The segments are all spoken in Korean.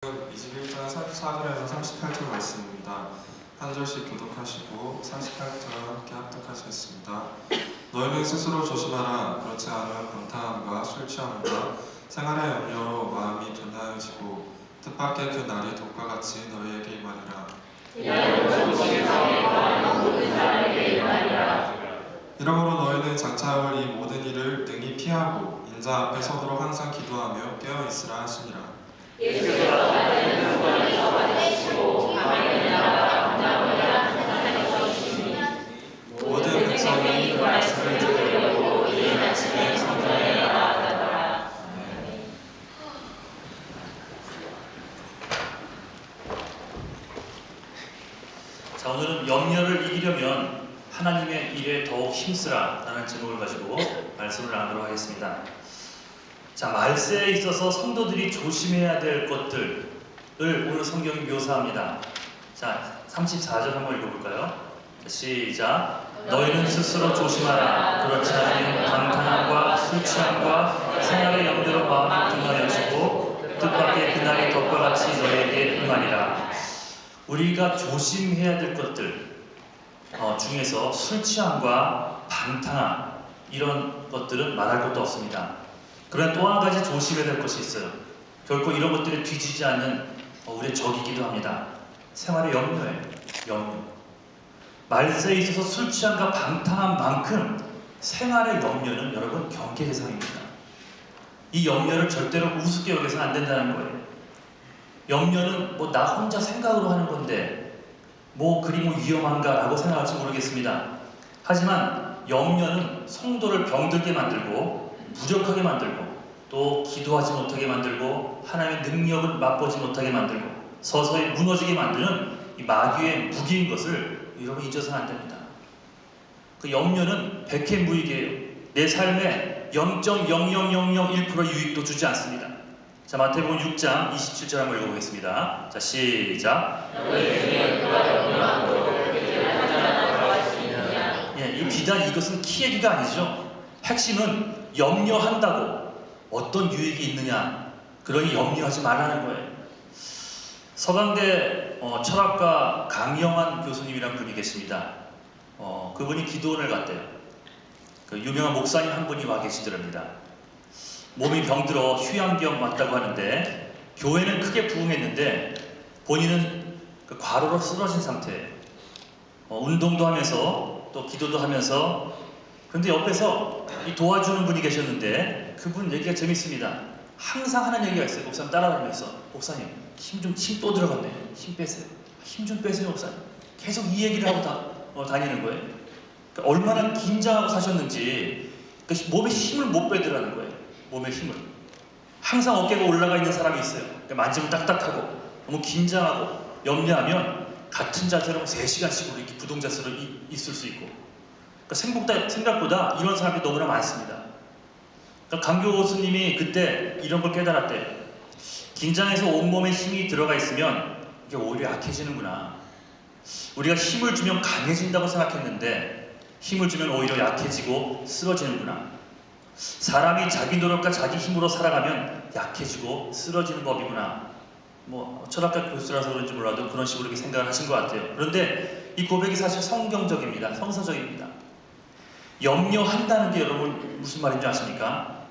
21장 34절에서 38절 말씀입니다. 한 절씩 교독하시고 38절 함께 합독하시겠습니다. 너희는 스스로 조심하라. 그렇지 않으면 방탕함과 술 취함과 생활의 염려로 마음이 분하여지고 뜻밖의 그 날이 독과 같이 너희에게 임하리라. 이러므로 너희는 장차올 이 모든 일을 능히 피하고 인자 앞에 서도록 항상 기도하며 깨어 있으라 하시니라. 예수께서 자기는 구원에서 받으시고 아멘의 나라가 온다고야 세상에서 오시니 모든 백성이 그 말씀을 들으려고 이른 아침에 성전에 나아가더라. 자, 오늘은 염려를 이기려면 하나님의 일에 더욱 힘쓰라 라는 제목을 가지고 말씀을 나누도록 하겠습니다. 자, 말세에 있어서 성도들이 조심해야 될 것들을 오늘 성경이 묘사합니다. 자, 34절 한번 읽어볼까요? 자, 시작. 너희는 스스로 조심하라. 그렇지 않으면 방탕함과 술 취함과 생활의 염려로 마음이 분하여지고 뜻밖의 그날이 덕과 같이 너희에게 임하리라. 우리가 조심해야 될 것들 중에서 술 취함과 방탕함 이런 것들은 말할 것도 없습니다. 그러나 또 한 가지 조심해야 될 것이 있어요. 결코 이런 것들이 뒤지지 않는 우리의 적이기도 합니다. 생활의 염려예요. 염려. 말세에 있어서 술 취함과 방탕함만큼 생활의 염려는 여러분 경계 대상입니다. 이 염려를 절대로 우습게 여겨서는 안 된다는 거예요. 염려는 뭐 나 혼자 생각으로 하는 건데 뭐 그리 뭐 위험한가 라고 생각할지 모르겠습니다. 하지만 염려는 성도를 병들게 만들고 무력하게 만들고 또 기도하지 못하게 만들고 하나님의 능력을 맛보지 못하게 만들고 서서히 무너지게 만드는 이 마귀의 무기인 것을 여러분 잊어서는 안 됩니다. 그 염려는 백해무익이에요. 내 삶에 0.00001% 유익도 주지 않습니다. 자, 마태복음 6장 27절 한번 읽어보겠습니다. 자, 시작. 이 비단 이것은 키 얘기가 아니죠. 핵심은 염려한다고 어떤 유익이 있느냐, 그러니 염려하지 말라는 거예요. 서강대 철학가 강영환 교수님이라는 분이 계십니다. 그분이 기도원을 갔대요. 그 유명한 목사님 한 분이 와 계시더랍니다. 몸이 병들어 휴양병 왔다고 하는데 교회는 크게 부흥했는데 본인은 그 과로로 쓰러진 상태예요. 운동도 하면서 또 기도도 하면서, 그런데 옆에서 이 도와주는 분이 계셨는데 그분 얘기가 재밌습니다. 항상 하는 얘기가 있어요. 목사님 따라다니면서, 목사님 힘 또 들어갔네. 힘 빼세요. 힘 좀 빼세요 목사님. 계속 이 얘기를 하고 다니는 거예요. 그러니까 얼마나 긴장하고 사셨는지 그러니까 몸에 힘을 못 빼더라는 거예요. 몸의 힘을. 항상 어깨가 올라가 있는 사람이 있어요. 그러니까 만지면 딱딱하고 너무 긴장하고 염려하면 같은 자세로 3시간씩 이렇게 부동자세로 있을 수 있고, 그러니까 생각보다 이런 사람이 너무나 많습니다. 그러니까 강 교수님이 그때 이런 걸 깨달았대요. 긴장해서 온몸에 힘이 들어가 있으면 이게 오히려 약해지는구나. 우리가 힘을 주면 강해진다고 생각했는데 힘을 주면 오히려 약해지고 쓰러지는구나. 사람이 자기 노력과 자기 힘으로 살아가면 약해지고 쓰러지는 법이구나. 뭐 철학가 교수라서 그런지 몰라도 그런 식으로 이렇게 생각을 하신 것 같아요. 그런데 이 고백이 사실 성경적입니다. 성서적입니다. 염려한다는 게 여러분 무슨 말인지 아십니까?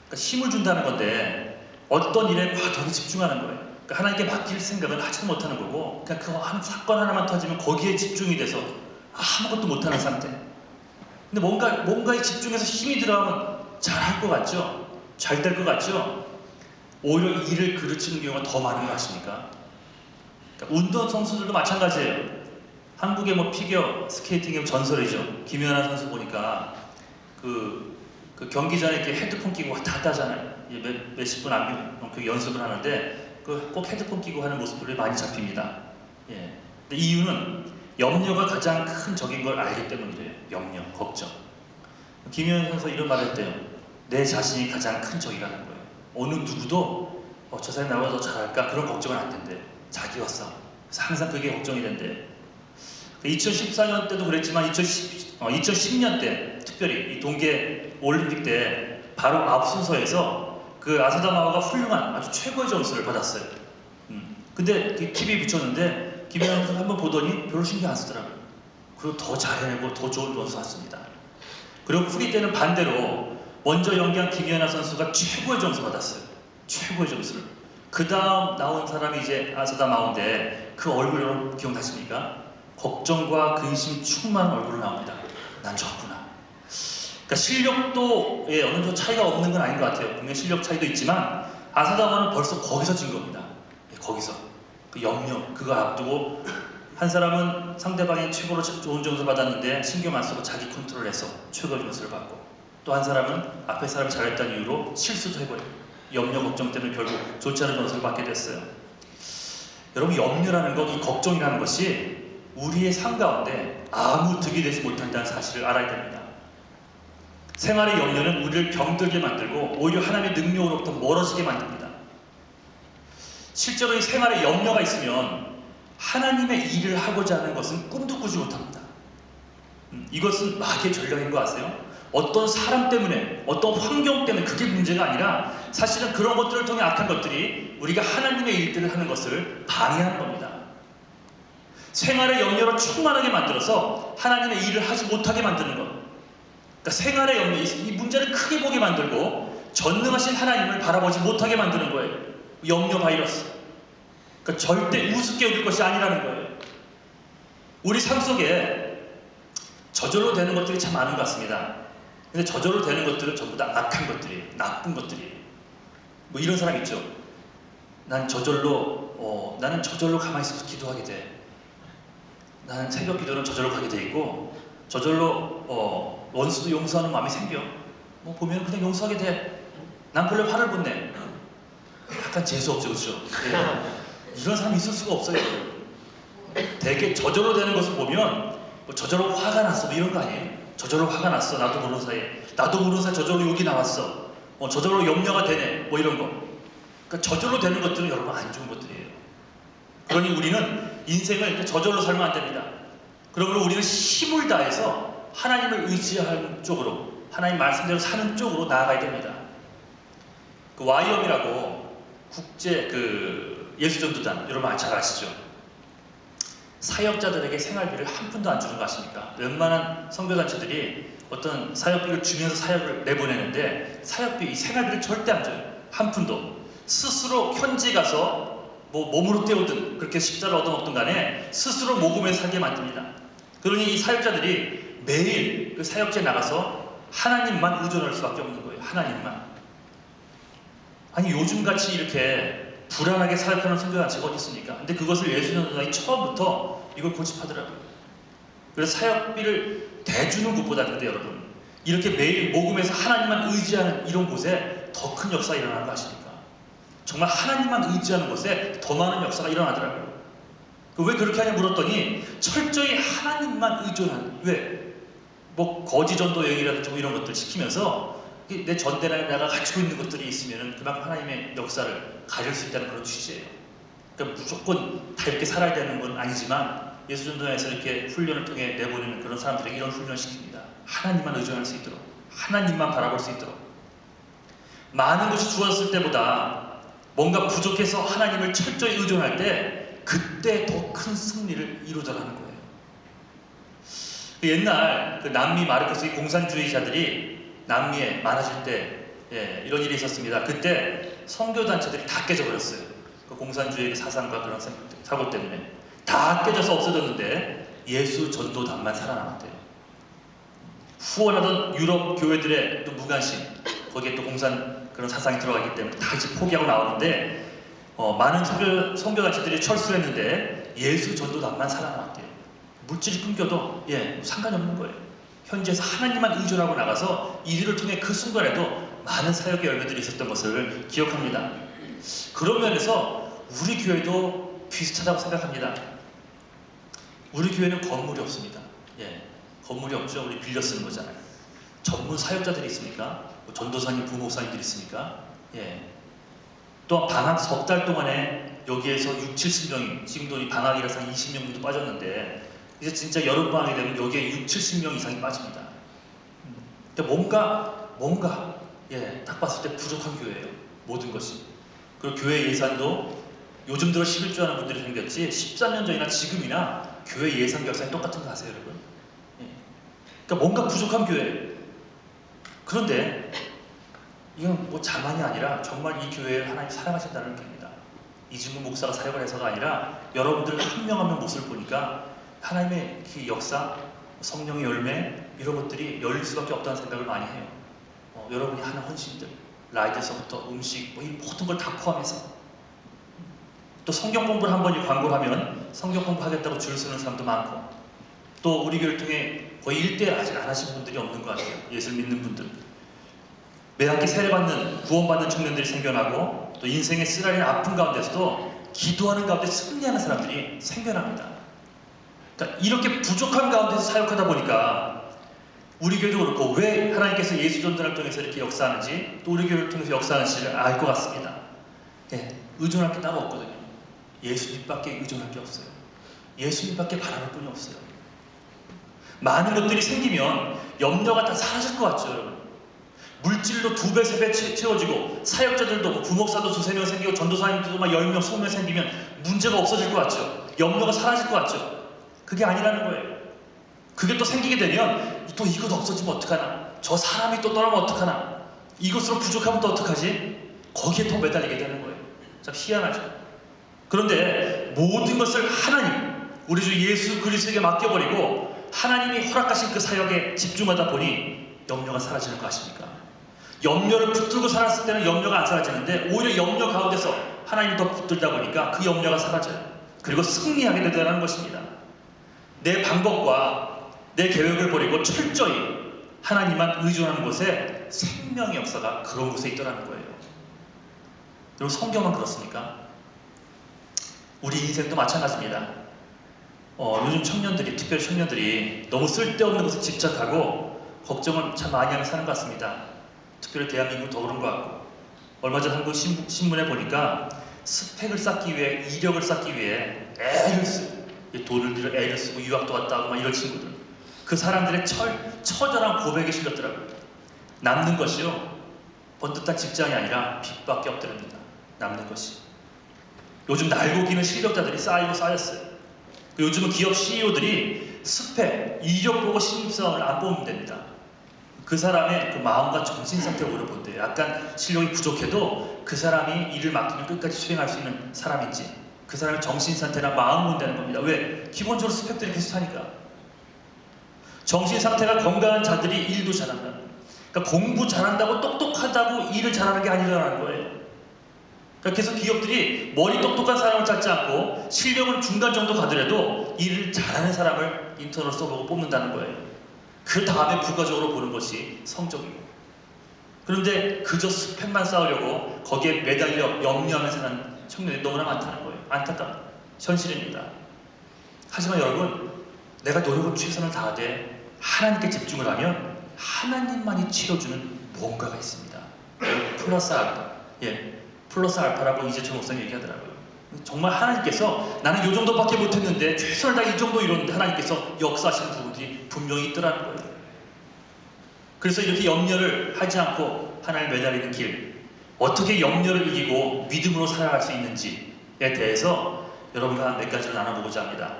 그러니까 힘을 준다는 건데 어떤 일에 과도하게 집중하는 거예요. 그러니까 하나님께 맡길 생각은 하지도 못하는 거고 그냥 그 한 사건 하나만 터지면 거기에 집중이 돼서 아무것도 못하는 상태. 근데 뭔가에 집중해서 힘이 들어가면 잘할 것 같죠? 잘 될 것 같죠? 오히려 일을 그르치는 경우가 더 많은 거 아십니까? 그러니까 운동 선수들도 마찬가지예요. 한국의 뭐 피겨 스케이팅의 전설이죠. 김연아 선수 보니까 그 경기장에 이렇게 헤드폰 끼고 왔다 갔다 하잖아요. 몇십 분 그 연습을 하는데 꼭 헤드폰 끼고 하는 모습들이 많이 잡힙니다. 예. 근데 이유는 염려가 가장 큰 적인 걸 알기 때문이래요. 염려, 걱정. 김연아 선수 이런 말을 했대요. 내 자신이 가장 큰 적이라는 거예요. 어느 누구도 저 사람이 나보다 더 잘할까? 그런 걱정은 안 된대. 자기였어. 그래서 항상 그게 걱정이 된대. 2014년 때도 그랬지만 2010년 때 특별히 이 동계 올림픽 때 바로 앞순서에서 그 아사다마와가 훌륭한 아주 최고의 점수를 받았어요. 근데 그 TV 붙였는데 김연아 선수 한번 보더니 별로 신경 안 쓰더라고요. 그리고 더 잘해내고 더 좋은 점수 왔습니다. 그리고 풀이 때는 반대로 먼저 연기한 김연아 선수가 최고의 점수 받았어요. 최고의 점수를. 그 다음 나온 사람이 이제 아사다 마오인데 그 얼굴 여러분 기억나십니까? 걱정과 근심 충만한 얼굴로 나옵니다. 난 졌구나. 그러니까 실력도 어느 정도 차이가 없는 건 아닌 것 같아요. 분명 실력 차이도 있지만 아사다 마오는 벌써 거기서 진 겁니다. 거기서 그 염려 그거 앞두고 한 사람은 상대방이 최고로 좋은 점수를 받았는데 신경 안 쓰고 자기 컨트롤해서 최고의 점수를 받고 또 한 사람은 앞에 사람이 잘했다는 이유로 실수도 해버려요. 염려 걱정 때문에 결국 좋지 않은 점수를 받게 됐어요. 여러분 염려라는 것, 이 걱정이라는 것이 우리의 삶 가운데 아무 득이 되지 못한다는 사실을 알아야 됩니다. 생활의 염려는 우리를 병들게 만들고 오히려 하나님의 능력으로부터 멀어지게 만듭니다. 실제로 이 생활에 염려가 있으면 하나님의 일을 하고자 하는 것은 꿈도 꾸지 못합니다. 이것은 마귀의 전략인 거 아세요? 어떤 사람 때문에, 어떤 환경 때문에 그게 문제가 아니라 사실은 그런 것들을 통해 악한 것들이 우리가 하나님의 일들을 하는 것을 방해하는 겁니다. 생활의 염려로 충만하게 만들어서 하나님의 일을 하지 못하게 만드는 것. 그러니까 생활의 염려, 이 문제를 크게 보게 만들고 전능하신 하나님을 바라보지 못하게 만드는 거예요. 염려 바이러스. 그러니까 절대 우습게 여길 것이 아니라는 거예요. 우리 삶 속에 저절로 되는 것들이 참 많은 것 같습니다. 근데 저절로 되는 것들은 전부 다 악한 것들이에요. 나쁜 것들이에요. 뭐 이런 사람 있죠. 나는 저절로 가만히 있어서 기도하게 돼. 나는 새벽 기도는 저절로 가게 돼 있고 저절로 원수도 용서하는 마음이 생겨. 뭐 보면 그냥 용서하게 돼. 난 별로 화를 못 내. 약간 재수없죠, 그렇죠? 예. 이런 사람이 있을 수가 없어요. 되게 저절로 되는 것을 보면 뭐 저절로 화가 났어 뭐 이런 거 아니에요? 저절로 화가 났어. 나도 모르는 사이에 저절로 욕이 나왔어. 저절로 염려가 되네 뭐 이런 거. 그러니까 저절로 되는 것들은 여러분 안 좋은 것들이에요. 그러니 우리는 인생을 이렇게 저절로 살면 안 됩니다. 그러므로 우리는 힘을 다해서 하나님을 의지하는 쪽으로 하나님 말씀대로 사는 쪽으로 나아가야 됩니다. 그 YM이라고 국제 그 예수전도단 여러분 잘 아시죠? 사역자들에게 생활비를 한 푼도 안 주는 거 아십니까? 웬만한 선교단체들이 어떤 사역비를 주면서 사역을 내보내는데 사역비, 이 생활비를 절대 안 줘요. 한 푼도. 스스로 현지 가서 뭐 몸으로 때우든 그렇게 십자를 얻어먹든 간에 스스로 모금해서 살게 만듭니다. 그러니 이 사역자들이 매일 그 사역지에 나가서 하나님만 의존할 수밖에 없는 거예요. 하나님만. 아니 요즘같이 이렇게 불안하게 사역하는 선교단체가 어디 있습니까? 근데 그것을 예수전도단이 처음부터 이걸 고집하더라고요. 그래서 사역비를 대주는 곳보다 근데 여러분 이렇게 매일 모금해서 하나님만 의지하는 이런 곳에 더 큰 역사가 일어나는 거 아십니까? 정말 하나님만 의지하는 곳에 더 많은 역사가 일어나더라고요. 왜 그렇게 하냐 물었더니 철저히 하나님만 의존하는, 왜? 뭐 거지전도 여행이라든지 뭐 이런 것들 시키면서 내 전대나 내가 가지고 있는 것들이 있으면 그만큼 하나님의 역사를 가질 수 있다는 그런 취지예요. 그러니까 무조건 다 이렇게 살아야 되는 건 아니지만 예수전도에서 이렇게 훈련을 통해 내보내는 그런 사람들에게 이런 훈련을 시킵니다. 하나님만 의존할 수 있도록, 하나님만 바라볼 수 있도록. 많은 것이 주어졌을 때보다 뭔가 부족해서 하나님을 철저히 의존할 때 그때 더 큰 승리를 이루더라는 거예요. 옛날 그 남미 마르크스의 공산주의자들이 남미에 많아질 때 이런 일이 있었습니다. 그때 선교단체들이 다 깨져버렸어요. 그 공산주의의 사상과 그런 사고 때문에 다 깨져서 없어졌는데 예수 전도단만 살아남았대요. 후원하던 유럽 교회들의 또 무관심, 거기에 또 공산 그런 사상이 들어가기 때문에 다 이제 포기하고 나오는데 많은 선교단체들이 철수했는데 예수 전도단만 살아남았대요. 물질이 끊겨도 상관이 없는 거예요. 현지에서 하나님만 의존하고 나가서 이 일을 통해 그 순간에도 많은 사역의 열매들이 있었던 것을 기억합니다. 그런 면에서 우리 교회도 비슷하다고 생각합니다. 우리 교회는 건물이 없습니다. 건물이 없죠. 우리 빌려 쓰는 거잖아요. 전문 사역자들이 있습니까? 뭐 전도사님, 부목사님들이 있습니까? 또 방학 석 달 동안에 여기에서 6, 70명이, 지금도 이 방학이라서 한 20명 정도 빠졌는데 이제 진짜 여름방학이 되면 여기에 6, 70명 이상이 빠집니다. 그러니까 뭔가 딱 봤을 때 부족한 교회예요. 모든 것이. 그리고 교회 예산도 요즘 들어 11조 하는 분들이 생겼지 13년 전이나 지금이나 교회 예산 결산이 똑같은 거 아세요, 여러분? 예. 그러니까 뭔가 부족한 교회. 그런데 이건 뭐 자만이 아니라 정말 이 교회를 하나님 사랑하신다는 겁니다. 이중근 목사가 사역을 해서가 아니라 여러분들 한 명 한 명 모습을 보니까 하나님의 그 역사, 성령의 열매 이런 것들이 열릴 수밖에 없다는 생각을 많이 해요. 여러분이 하는 헌신들, 라이드에서부터 음식 뭐 이 모든 걸 다 포함해서 또 성경 공부를 한 번이 광고를 하면 성경 공부하겠다고 줄 서는 사람도 많고 또 우리 교회를 통해 거의 1대1 아직 안 하신 분들이 없는 것 같아요. 예수를 믿는 분들. 매학기 세례받는 구원받는 청년들이 생겨나고 또 인생의 쓰라린 아픔 가운데서도 기도하는 가운데 승리하는 사람들이 생겨납니다. 그러니까 이렇게 부족한 가운데서 사역하다 보니까 우리 교회도 그렇고 왜 하나님께서 예수 전도를 통해서 이렇게 역사하는지 또 우리 교회를 통해서 역사하는지를 알 것 같습니다. 예, 의존할 게 따로 없거든요. 예수님밖에 의존할 게 없어요. 예수님밖에 바라볼 분이 없어요. 많은 것들이 생기면 염려가 다 사라질 것 같죠, 여러분? 물질로 2배, 3배 채워지고 사역자들도 부목사도 2-3명 생기고 전도사님들도 막 10명, 20명 생기면 문제가 없어질 것 같죠? 염려가 사라질 것 같죠? 그게 아니라는 거예요. 그게 또 생기게 되면 또 이것 없어지면 어떡하나? 저 사람이 또 떠나면 어떡하나? 이것으로 부족하면 또 어떡하지? 거기에 더 매달리게 되는 거예요. 참 희한하죠. 그런데 모든 것을 하나님, 우리 주 예수 그리스도에게 맡겨버리고 하나님이 허락하신 그 사역에 집중하다 보니 염려가 사라지는 거 아십니까? 염려를 붙들고 살았을 때는 염려가 안 사라지는데 오히려 염려 가운데서 하나님이 더 붙들다 보니까 그 염려가 사라져요. 그리고 승리하게 되더라는 것입니다. 내 방법과 내 계획을 버리고 철저히 하나님만 의존하는 곳에 생명의 역사가 그런 곳에 있더라는 거예요. 그리고 성경은 그렇습니까? 우리 인생도 마찬가지입니다. 요즘 청년들이, 특별히 청년들이 너무 쓸데없는 것에 집착하고 걱정을 참 많이 하며 사는 것 같습니다. 특별히 대한민국 더 그런 것 같고 얼마 전 한국 신문에 보니까 스펙을 쌓기 위해, 이력을 쌓기 위해 돈을 들여 애를 쓰고 유학도 갔다 하고 막 이런 친구들, 그 사람들의 처절한 고백이 실렸더라고요. 남는 것이요 번듯한 직장이 아니라 빚밖에 없더랍니다. 남는 것이. 요즘 날고 기는 실력자들이 쌓이고 쌓였어요. 요즘은 기업 CEO들이 스펙, 이력 보고 신입사원을 안 뽑으면 됩니다. 그 사람의 그 마음과 정신 상태를 오래 본대요. 약간 실력이 부족해도 그 사람이 일을 맡기면 끝까지 수행할 수 있는 사람인지, 그 사람의 정신 상태나 마음을 본다는 겁니다. 왜? 기본적으로 스펙들이 비슷하니까. 정신 상태가 건강한 자들이 일도 잘한다. 그러니까 공부 잘한다고 똑똑하다고 일을 잘하는 게 아니라는 거예요. 그러니까 계속 기업들이 머리 똑똑한 사람을 찾지 않고 실력은 중간 정도 가더라도 일을 잘하는 사람을 인턴으로 써보고 뽑는다는 거예요. 그 다음에 부가적으로 보는 것이 성적이고. 그런데 그저 스펙만 쌓으려고 거기에 매달려 염려하며 사는 청년이 너무나 많다는 거예요. 안타깝다. 현실입니다. 하지만 여러분, 내가 노력은 최선을 다하되 하나님께 집중을 하면 하나님만이 채워주는 뭔가가 있습니다. 플러스 알파. 플러스 알파라고 이재철 목사님 얘기하더라고요. 정말 하나님께서 나는 이 정도밖에 못했는데 최선을 다해 이 정도 이뤘는데 하나님께서 역사하시는 부분들이 분명히 있더라는 거예요. 그래서 이렇게 염려를 하지 않고 하나님을 매달리는 길, 어떻게 염려를 이기고 믿음으로 살아갈 수 있는지에 대해서 여러분과 몇 가지를 나눠보고자 합니다.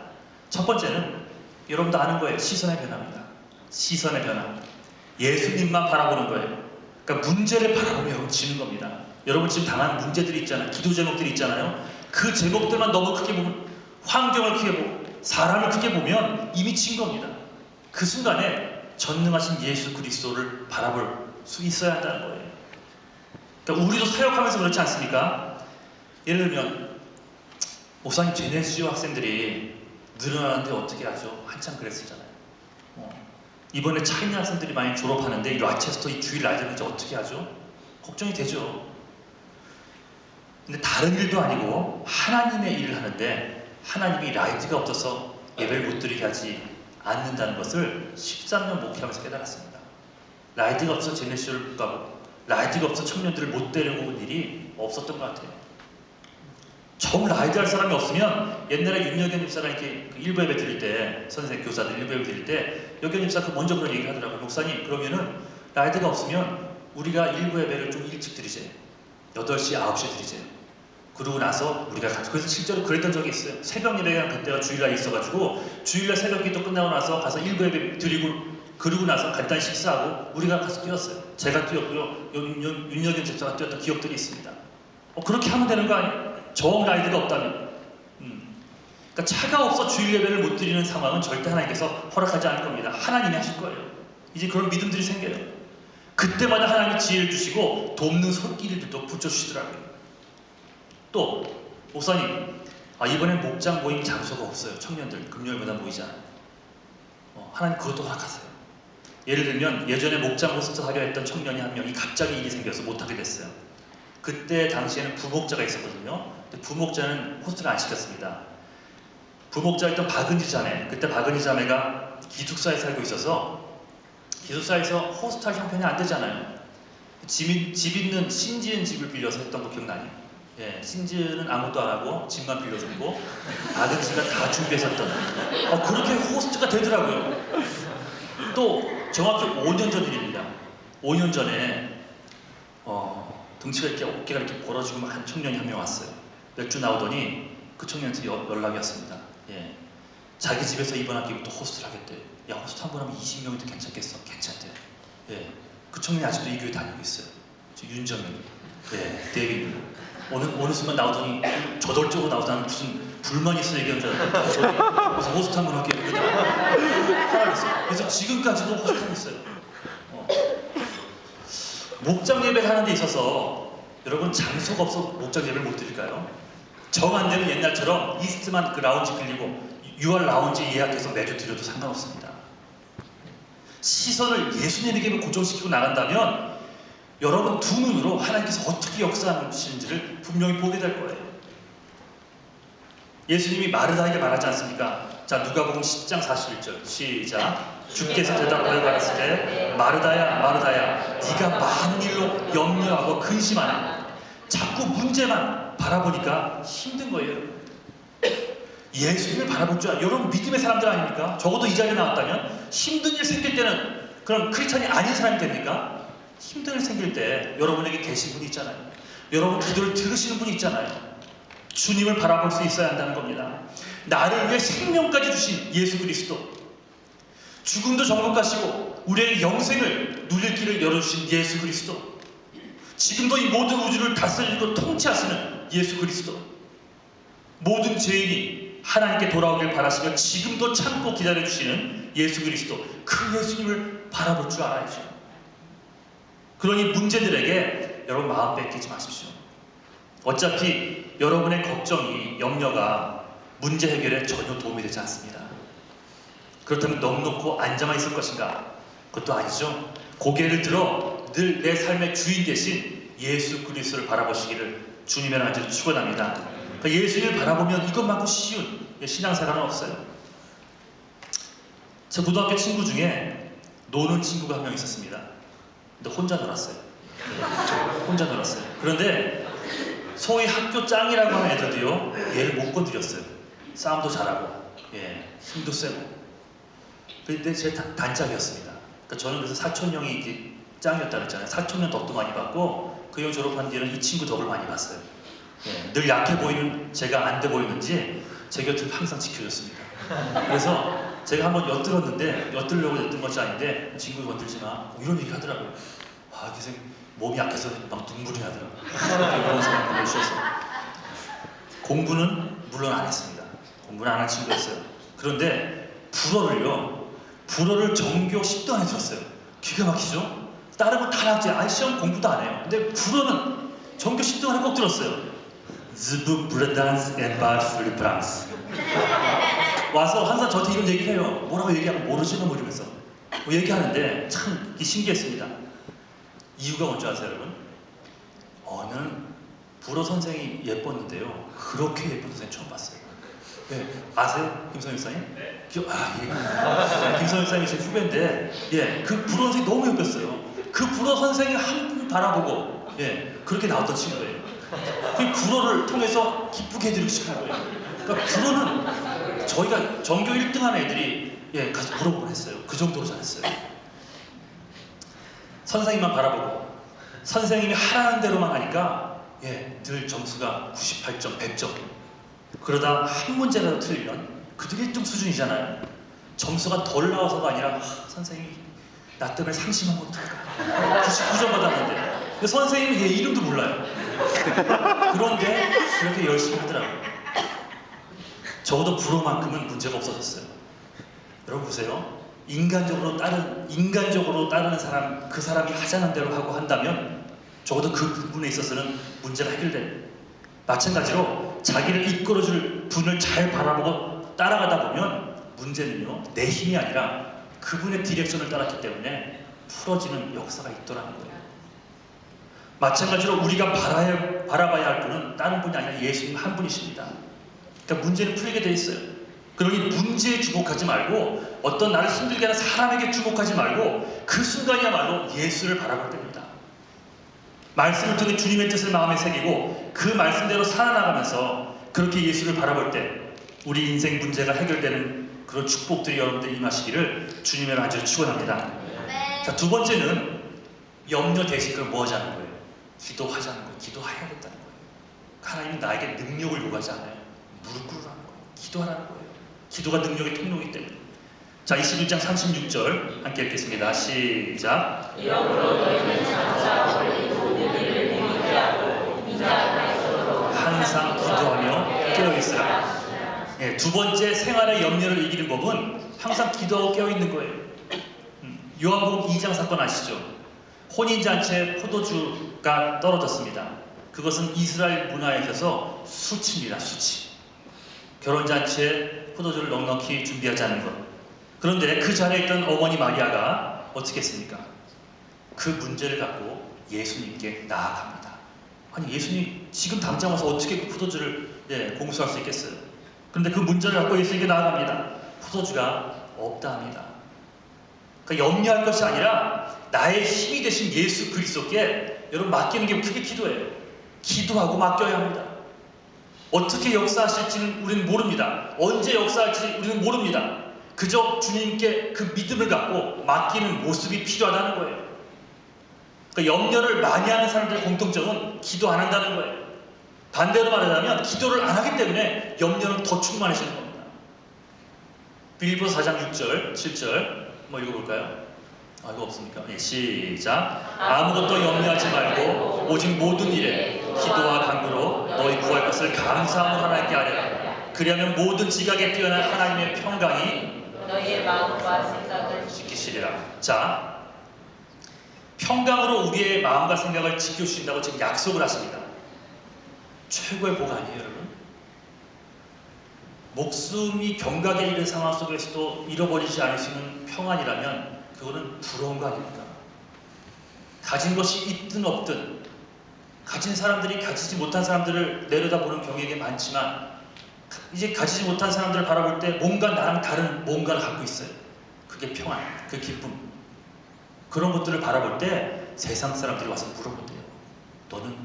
첫 번째는 여러분도 아는 거예요. 시선의 변화입니다. 시선의 변화. 예수님만 바라보는 거예요. 그러니까 문제를 바라보면 여러분 지는 겁니다. 여러분 지금 당한 문제들이 있잖아요. 기도 제목들이 있잖아요. 그 제목들만 너무 크게 보면, 환경을 크게 보고 사람을 크게 보면 이미 진 겁니다. 그 순간에 전능하신 예수 그리스도를 바라볼 수 있어야 한다는 거예요. 그러니까 우리도 사역하면서 그렇지 않습니까? 예를 들면 목사님 제네시오 학생들이 늘어나는데 어떻게 하죠? 한참 그랬었잖아요. 이번에 차이나 학생들이 많이 졸업하는데 이 라체스터 이 주일 라이드는 이제 어떻게 하죠? 걱정이 되죠. 근데 다른 일도 아니고 하나님의 일을 하는데 하나님이 라이트가 없어서 예배를 못 드리게 하지 않는다는 것을 13년 목회하면서 깨달았습니다. 라이트가 없어서 제네시오를 못 가고 라이트가 없어서 청년들을 못 데리고 온 일이 없었던 것 같아요. 정 라이트 할 사람이 없으면 옛날에 윤여경 집사가 이렇게 그 일부 예배 드릴 때, 선생 교사들 일부 예배 드릴 때 여경 집사 그 먼저 그런 얘기를 하더라고요. 목사님, 그러면은 라이트가 없으면 우리가 일부 예배를 좀 일찍 드리세요. 8시, 9시에 드리세요. 그러고 나서 우리가 같이 그래서 실제로 그랬던 적이 있어요. 새벽 예배가 그때가 주일날 있어가지고 주일날 새벽 기도 끝나고 나서 가서 일부 예배 드리고 그러고 나서 간단히 식사하고 우리가 가서 뛰었어요. 제가 뛰었고요. 윤여경 집사가 뛰었던 기억들이 있습니다. 그렇게 하면 되는 거 아니에요? 정 라이드가 없다면. 그러니까 차가 없어 주일 예배를 못 드리는 상황은 절대 하나님께서 허락하지 않을 겁니다. 하나님이 하실 거예요. 이제 그런 믿음들이 생겨요. 그때마다 하나님이 지혜를 주시고 돕는 손길을 또 붙여주시더라고요. 또 목사님, 이번엔 목장 모임 장소가 없어요. 청년들 금요일마다 모이잖아요. 하나님 그것도 허락하세요. 예를 들면 예전에 목장 호스트 하려 했던 청년이 한 명이 갑자기 일이 생겨서 못하게 됐어요. 그때 당시에는 부목자가 있었거든요. 근데 부목자는 호스트를 안 시켰습니다. 부목자였던 박은지 자매, 그때 박은지 자매가 기숙사에 살고 있어서 기숙사에서 호스트할 형편이 안 되잖아요. 집 있는 신지은 집을 빌려서 했던 거 기억나니? 예, 신지은 아무것도 안 하고 집만 빌려줬고 박은지가 다 준비해서 했던 그렇게 호스트가 되더라고요. 또 정확히 5년 전 일입니다. 5년 전에 등치가 이렇게 어깨가 이렇게 벌어지고 한 청년이 한 명 왔어요. 몇 주 나오더니 그 청년한테 연락이 왔습니다. 예, 자기 집에서 이번 학기부터 호스트를 하겠대. 야, 호스트 한 번 하면 20명인데 괜찮겠어? 괜찮대. 예, 그 청년이 아직도 이 교회 다니고 있어요. 저 윤정현, 예, 데이비드. 어느 순간 나오더니 저돌적으로 나오다는 무슨 불만이 있어 얘기한 줄 알았는데 그래서 호스트 한 번 할게요. 그래서 지금까지도 호스트 하고 있어요. 목장 예배를 하는 데 있어서 여러분 장소가 없어 목장 예배를 못 드릴까요? 정 안 되면 옛날처럼 이스트만 그 라운지 빌리고 6월 라운지 예약해서 매주 드려도 상관없습니다. 시선을 예수님에게 고정시키고 나간다면 여러분 두 눈으로 하나님께서 어떻게 역사하시는지를 분명히 보게 될 거예요. 예수님이 마르다에게 말하지 않습니까? 자, 누가복음 10장 41절 시작. 주께서 대답하여 가라사대 때 마르다야 마르다야 네가 많은 일로 염려하고 근심하나 자꾸 문제만 바라보니까 힘든 거예요. 예수님을 바라볼 줄 여러분 믿음의 사람들 아닙니까? 적어도 이 자리에 나왔다면 힘든 일 생길 때는 그런 크리스찬이 아닌 사람이 됩니까? 힘든 일 생길 때 여러분에게 계신 분이 있잖아요. 여러분 기도를 들으시는 분이 있잖아요. 주님을 바라볼 수 있어야 한다는 겁니다. 나를 위해 생명까지 주신 예수 그리스도, 죽음도 정복하시고 우리의 영생을 누릴 길을 열어주신 예수 그리스도, 지금도 이 모든 우주를 다스리고 통치하시는 예수 그리스도, 모든 죄인이 하나님께 돌아오길 바라시며 지금도 참고 기다려주시는 예수 그리스도, 그 예수님을 바라볼 줄 알아야죠. 그러니 문제들에게 여러분 마음 뺏기지 마십시오. 어차피 여러분의 걱정이, 염려가 문제 해결에 전혀 도움이 되지 않습니다. 그렇다면 넉넉고 앉아만 있을 것인가? 그것도 아니죠. 고개를 들어 늘 내 삶의 주인 대신 예수 그리스도를 바라보시기를 주님의 나라를 축원합니다. 그러니까 예수님을 바라보면 이것만큼 쉬운 신앙생활은 없어요. 제 고등학교 친구 중에 노는 친구가 한 명 있었습니다. 근데 혼자 놀았어요. 혼자 놀았어요. 그런데 소위 학교 짱이라고 하는 애들도요, 얘를 못 건드렸어요. 싸움도 잘하고, 힘도 세고. 근데 제 단짝이었습니다. 그러니까 저는 그래서 사촌형이 짱이었다 그랬잖아요. 사촌형 덕도 많이 받고, 그 형 졸업한 뒤에는 이 친구 덕을 많이 봤어요. 늘 약해 보이는 제가 안 돼 보이는지 제 곁을 항상 지켜줬습니다. 그래서 제가 한번 엿들었는데, 엿들려고 엿든 것이 아닌데, 친구 건들지 마. 이런 얘기 하더라고요. 기생 몸이 약해서 막 눈물이 나더라고요. 그런 사람들 오셔서. 공부는 물론 안 했습니다. 공부는 안 한 친구였어요. 그런데 불어를 전교 10등 안에 들었어요. 기가 막히죠? 다른 건 다 낙제, 시험 공부도 안 해요. 근데 불어는 전교 10등 안에 꼭 들었어요. 즈부 브레단스 앤바르 프랑스. 와서 항상 저한테 이런 얘기를 해요. 뭐라고 얘기하면 모르지는 모르면서 얘기하는데 참 신기했습니다. 이유가 뭔지 아세요, 여러분? 저는 불어 선생이 예뻤는데요. 그렇게 예쁜 선생 처음 봤어요. 아세요? 김성현 선생님? 네. 김성현 선생님이 제 후배인데, 그 불어 선생이 너무 예뻤어요. 그 불어 선생이 한 분 바라보고, 그렇게 나왔던 친구예요. 그 불어를 통해서 기쁘게 해드리고 싶은 거예요. 그러니까 불어는 저희가 전교 1등 하는 애들이 가서 물어보곤 했어요. 그 정도로 잘했어요. 선생님만 바라보고 선생님이 하라는 대로만 하니까 늘 점수가 98점, 100점. 그러다 한 문제라도 틀리면 그들이 1등 수준이잖아요. 점수가 덜 나와서가 아니라 선생님이 나 때문에 상심한 못할까 99점 받았는데 근데 선생님은 얘 이름도 몰라요. 그런데 그렇게 열심히 하더라고요. 적어도 불어만큼은 문제가 없어졌어요. 여러분 보세요. 인간적으로 따르는 사람, 그 사람이 하자는 대로 하고 한다면 적어도 그 부분에 있어서는 문제가 해결돼요. 마찬가지로 자기를 이끌어줄 분을 잘 바라보고 따라가다 보면 문제는요, 내 힘이 아니라 그분의 디렉션을 따랐기 때문에 풀어지는 역사가 있더라는 거예요. 마찬가지로 우리가 바라봐야 할 분은 다른 분이 아니라 예수님 한 분이십니다. 그러니까 문제는 풀리게 돼 있어요. 그러니 문제에 주목하지 말고 어떤 나를 힘들게 하는 사람에게 주목하지 말고 그 순간이야말로 예수를 바라볼 때입니다. 말씀을 통해 주님의 뜻을 마음에 새기고 그 말씀대로 살아나가면서 그렇게 예수를 바라볼 때 우리 인생 문제가 해결되는 그런 축복들이 여러분들 임하시기를 주님의 안지로 축원합니다. 자, 두 번째는 염려 대신 그럼 뭐 하자는 거예요? 기도하자는 거예요. 기도해야겠다는 거예요. 하나님은 나에게 능력을 요구하지 않아요. 무릎 꿇으라는 거예요. 기도하라는 거예요. 기도가 능력의 통로이기 때문에. 자, 21장 36절 함께 읽겠습니다. 시작. 이러므로 너희는 장차 우리 모든 일을 믿게 하고 인자 그리스도로 항상 기도하며 깨어있으라. 두 번째 생활의 염려를 이기는 법은 항상 기도하고 깨어있는 거예요. 요한복음 2장 사건 아시죠? 혼인잔치에 포도주가 떨어졌습니다. 그것은 이스라엘 문화에 있어서 수치입니다. 수치. 결혼잔치에 포도주를 넉넉히 준비하지 않은 것. 그런데 그 자리에 있던 어머니 마리아가 어떻게 했습니까? 그 문제를 갖고 예수님께 나아갑니다. 아니, 예수님 지금 당장 와서 어떻게 그 포도주를 공수할 수 있겠어요? 그런데 그 문제를 갖고 예수님께 나아갑니다. 포도주가 없다 합니다. 그러니까 염려할 것이 아니라 나의 힘이 되신 예수 그리스도께 여러분 맡기는 게 그게 기도예요. 기도하고 맡겨야 합니다. 어떻게 역사하실지는 우리는 모릅니다. 언제 역사할지 우리는 모릅니다. 그저 주님께 그 믿음을 갖고 맡기는 모습이 필요하다는 거예요. 그러니까 염려를 많이 하는 사람들의 공통점은 기도 안 한다는 거예요. 반대로 말하자면 기도를 안 하기 때문에 염려는 더 충만해지는 겁니다. 빌립보서 4장 6절, 7절 한번 읽어볼까요? 이거 없습니까? 시작. 아무것도 염려하지 말고 오직 모든 일에 기도와 간구로 너희 구할 것을 감사함으로 하나님께 아뢰라. 그리하면 모든 지각에 뛰어난 하나님의 평강이 너희의 마음과 생각을 지키시리라. 자, 평강으로 우리의 마음과 생각을 지켜주신다고 지금 약속을 하십니다. 최고의 복 아니에요, 여러분? 목숨이 경각에 이른 상황 속에서도 잃어버리지 않을 수 있는 평안이라면 그거는 부러운 거 아닙니까? 가진 것이 있든 없든 가진 사람들이 가지지 못한 사람들을 내려다보는 경우가 많지만 이제 가지지 못한 사람들을 바라볼 때 뭔가 나랑 다른 뭔가를 갖고 있어요. 그게 평안, 그 기쁨. 그런 것들을 바라볼 때 세상 사람들이 와서 물어본대요. 너는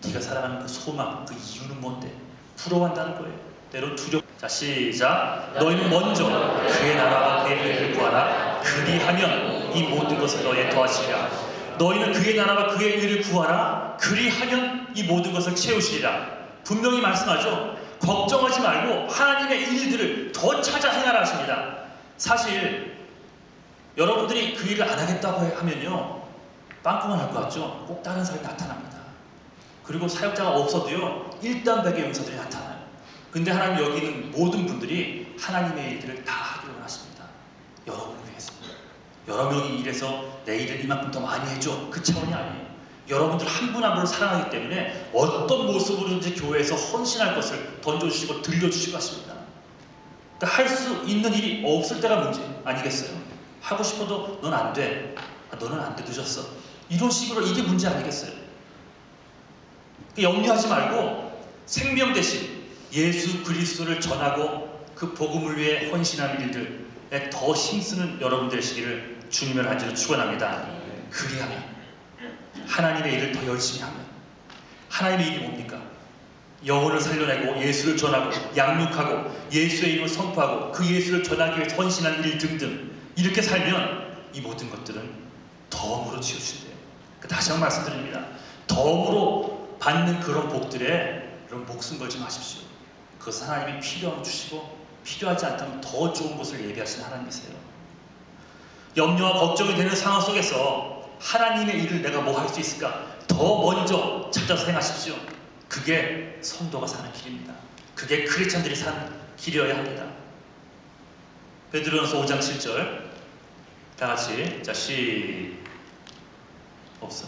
네가 살아가는 그 소망, 그 이유는 뭔데? 부러워한다는 거예요. 때론 두렵. 자, 시작. 너희는 먼저 그의 나라와 그의 의를 구하라. 그리하면 이 모든 것을 너희에 더하시리라. 너희는 그의 나라와 그의 의를 구하라. 그리하면 이 모든 것을 채우시리라. 분명히 말씀하죠. 걱정하지 말고 하나님의 일들을 더 찾아 행하라 하십니다. 사실 여러분들이 그 일을 안 하겠다고 하면요, 빵꾸가 날 것 같죠? 꼭 다른 사람이 나타납니다. 그리고 사역자가 없어도요, 일단백의 용사들이 나타나요. 근데 하나님 여기 있는 모든 분들이 하나님의 일들을 다 하기로 하십니다. 여러분을 위해서. 여러 명이 일해서 내 일을 이만큼 더 많이 해줘. 그 차원이 아니에요. 여러분들 한 분 한 분을 사랑하기 때문에 어떤 모습으로든지 교회에서 헌신할 것을 던져주시고 들려주시고 하십니다. 그러니까 할 수 있는 일이 없을 때가 문제 아니겠어요? 하고 싶어도 넌 안 돼. 너는 안 돼. 늦었어. 이런 식으로 이게 문제 아니겠어요? 그러니까 염려하지 말고 생명 대신 예수 그리스도를 전하고 그 복음을 위해 헌신하는 일들에 더 힘쓰는 여러분 되시기를 주님의 안지로 축원합니다. 그리하면 하나님의 일을 더 열심히 하면 하나님의 일이 뭡니까? 영혼을 살려내고 예수를 전하고 양육하고 예수의 이름을 선포하고 그 예수를 전하기 위해 헌신하는 일 등등 이렇게 살면 이 모든 것들은 덤으로 치우친대요. 다시 한번 말씀드립니다. 덤으로 받는 그런 복들에 여러분 목숨 걸지 마십시오. 그것은 하나님이 필요하면 주시고 필요하지 않다면 더 좋은 것을 예비하시는 하나님이세요. 염려와 걱정이 되는 상황 속에서 하나님의 일을 내가 뭐 할 수 있을까? 더 먼저 찾아서 행하십시오. 그게 성도가 사는 길입니다. 그게 크리스찬들이 사는 길이어야 합니다. 베드로전서 5장 7절 다 같이 자 없어.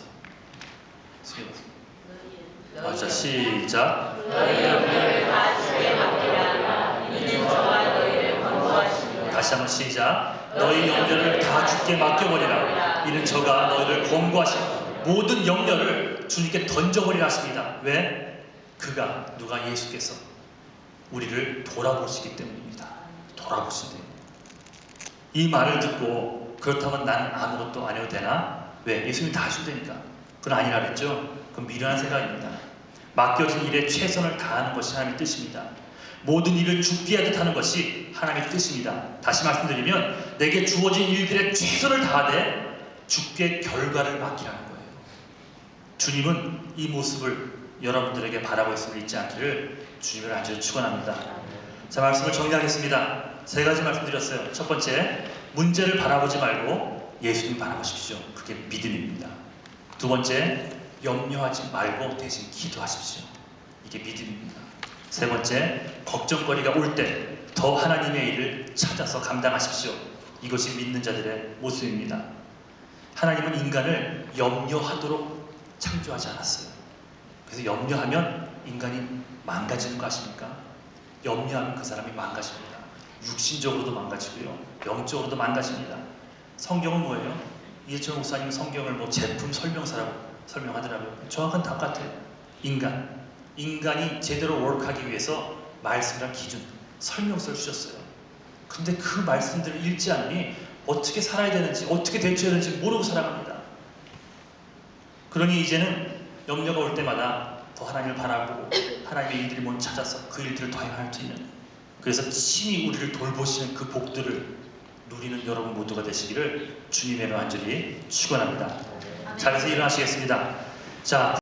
자 시작. 너희 염려를 다 주께 맡기라. 이는 저와 너희를 권고하시니라. 다시 한번 시작. 너희 염려를 다 주께 맡겨버리라. 이는 저가 너희를 권고하시니 모든 염려를 주님께 던져버리라 하십니다. 왜? 누가 예수께서 우리를 돌아보시기 때문입니다. 돌아보시기 때문에. 이 말을 듣고 그렇다면 나는 아무것도 안 해도 되나? 왜? 예수님이 다 하신다니까. 그건 아니라 그랬죠? 그건 미련한 생각입니다. 맡겨진 일에 최선을 다하는 것이 하나님의 뜻입니다. 모든 일을 죽게 하듯 하는 것이 하나님의 뜻입니다. 다시 말씀드리면 내게 주어진 일들에 최선을 다하되 죽게 결과를 맡기라는 거예요. 주님은 이 모습을 여러분들에게 바라고 있음을 잊지 않기를 주님을 간절히 축원합니다. 자, 말씀을 정리하겠습니다. 세 가지 말씀드렸어요. 첫 번째, 문제를 바라보지 말고 예수님 바라보십시오. 그게 믿음입니다. 두 번째, 염려하지 말고 대신 기도하십시오. 이게 믿음입니다. 세 번째, 걱정거리가 올 때 더 하나님의 일을 찾아서 감당하십시오. 이것이 믿는 자들의 모습입니다. 하나님은 인간을 염려하도록 창조하지 않았어요. 그래서 염려하면 인간이 망가지는 거 아십니까? 염려하면 그 사람이 망가집니다. 육신적으로도 망가지고요. 영적으로도 망가집니다. 성경은 뭐예요? 이해철 목사님 성경을 뭐 제품 설명서라고 설명하더라고요. 정확한 답 같아요. 인간이 제대로 워크하기 위해서 말씀이란 기준, 설명서를 주셨어요. 근데 그 말씀들을 읽지 않으니 어떻게 살아야 되는지, 어떻게 대처해야 되는지 모르고 살아갑니다. 그러니 이제는 염려가 올 때마다 더 하나님을 바라보고 하나님의 일들이 뭔지 찾아서 그 일들을 더 행할 수 있는, 그래서 친히 우리를 돌보시는 그 복들을 누리는 여러분 모두가 되시기를 주님의 이름으로 간절히 축원합니다. 자리에서 일어나시겠습니다. 자.